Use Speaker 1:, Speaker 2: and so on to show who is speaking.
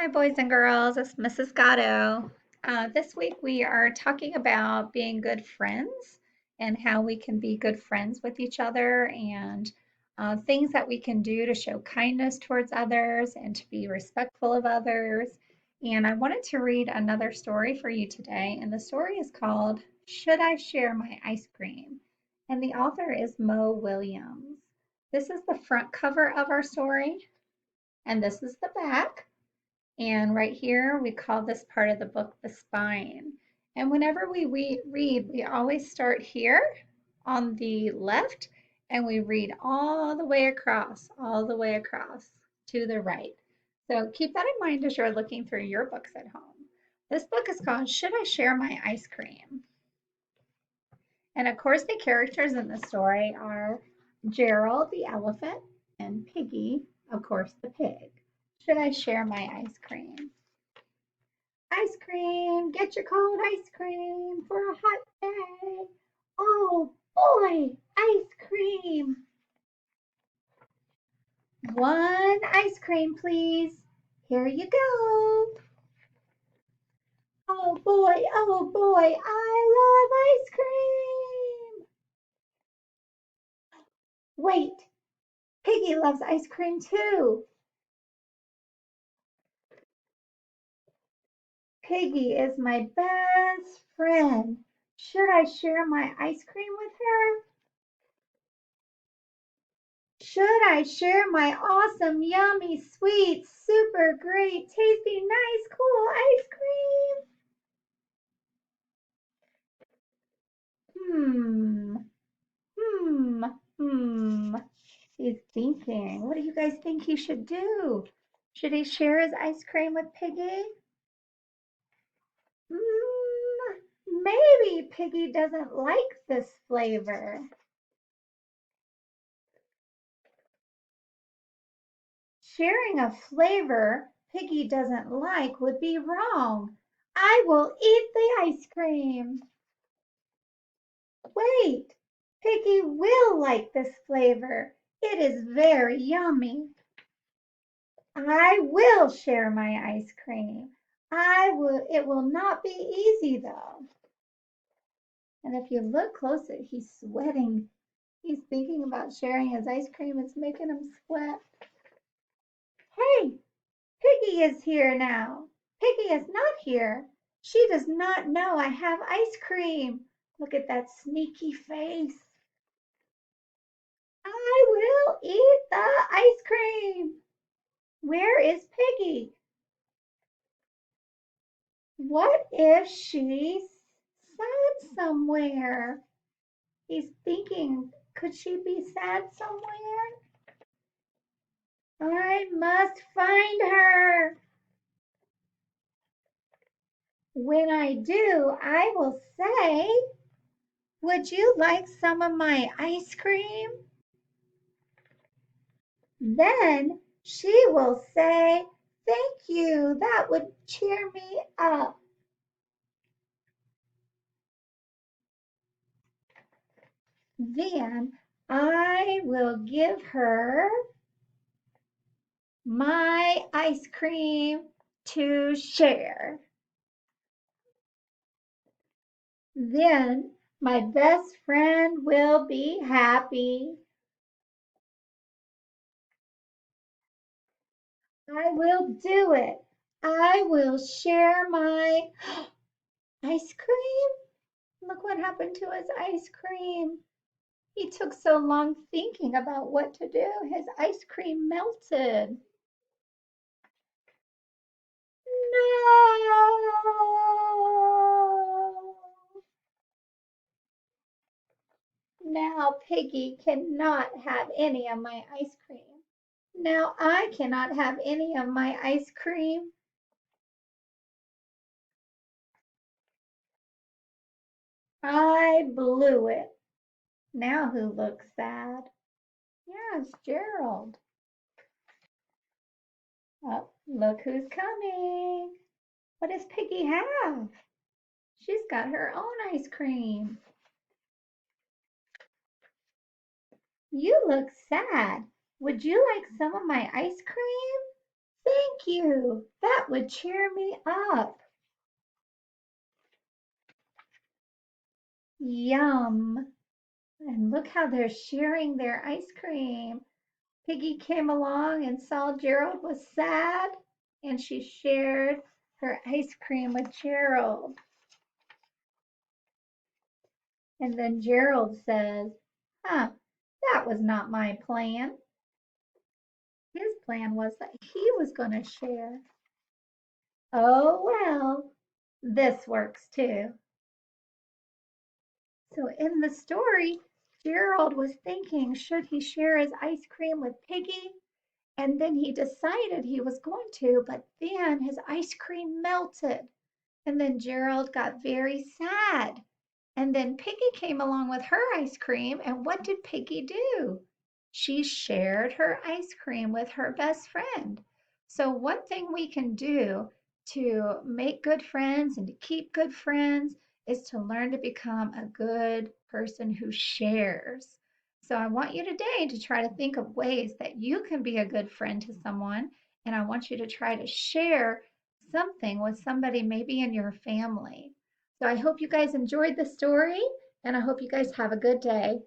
Speaker 1: Hi, boys and girls. It's Mrs. Gatto. This week we are talking about being good friends and how we can be good friends with each other and things that we can do to show kindness towards others and to be respectful of others. And I wanted to read another story for you today. And the story is called Should I Share My Ice Cream? And the author is Mo Williams. This is the front cover of our story, and this is the back. And right here, we call this part of the book the spine. And whenever we read, we always start here on the left and we read all the way across, to the right. So keep that in mind as you're looking through your books at home. This book is called Should I Share My Ice Cream? And of course, the characters in the story are Gerald the elephant and Piggy, of course, the pig. Should I share my ice cream? Ice cream, get your cold ice cream for a hot day. Oh boy, ice cream. One ice cream, please. Here you go. Oh boy, I love ice cream. Wait, Piggy loves ice cream too. Piggy is my best friend. Should I share my ice cream with her? Should I share my awesome, yummy, sweet, super great, tasty, nice, cool ice cream? Hmm, hmm. He's thinking. What do you guys think he should do? Should he share his ice cream with Piggy? Maybe Piggy doesn't like this flavor. Sharing a flavor Piggy doesn't like would be wrong. I will eat the ice cream. Wait, Piggy will like this flavor. It is very yummy. I will share my ice cream. It will not be easy though. And if you look closer, he's sweating. He's thinking about sharing his ice cream. It's making him sweat. Hey, Piggy is here now. Piggy is not here. She does not know I have ice cream. Look at that sneaky face. I will eat the ice cream. Where is Piggy? What if she's sad somewhere? He's thinking, could she be sad somewhere? I must find her. When I do, I will say, would you like some of my ice cream? Then she will say, thank you, that would cheer me up. Then I will give her my ice cream to share. Then my best friend will be happy. I will do it. I will share my ice cream. Look what happened to his ice cream. He took so long thinking about what to do. His ice cream melted. No! Now Piggy cannot have any of my ice cream. Now I cannot have any of my ice cream. I blew it. Now who looks sad? Yes, Gerald. Oh, look who's coming. What does Piggy have? She's got her own ice cream. You look sad. Would you like some of my ice cream? Thank you. That would cheer me up. Yum. And look how they're sharing their ice cream. Piggy came along and saw Gerald was sad, and she shared her ice cream with Gerald. And then Gerald says, Huh, that was not my plan. His plan was that he was going to share. Oh, well, this works too. So in the story, Gerald was thinking, should he share his ice cream with Piggy? And then he decided he was going to, but then his ice cream melted. And then Gerald got very sad. And then Piggy came along with her ice cream. And what did Piggy do? She shared her ice cream with her best friend. So, one thing we can do to make good friends and to keep good friends is to learn to become a good person who shares. So, I want you today to try to think of ways that you can be a good friend to someone. And I want you to try to share something with somebody maybe in your family. So I hope you guys enjoyed the story and I hope you guys have a good day.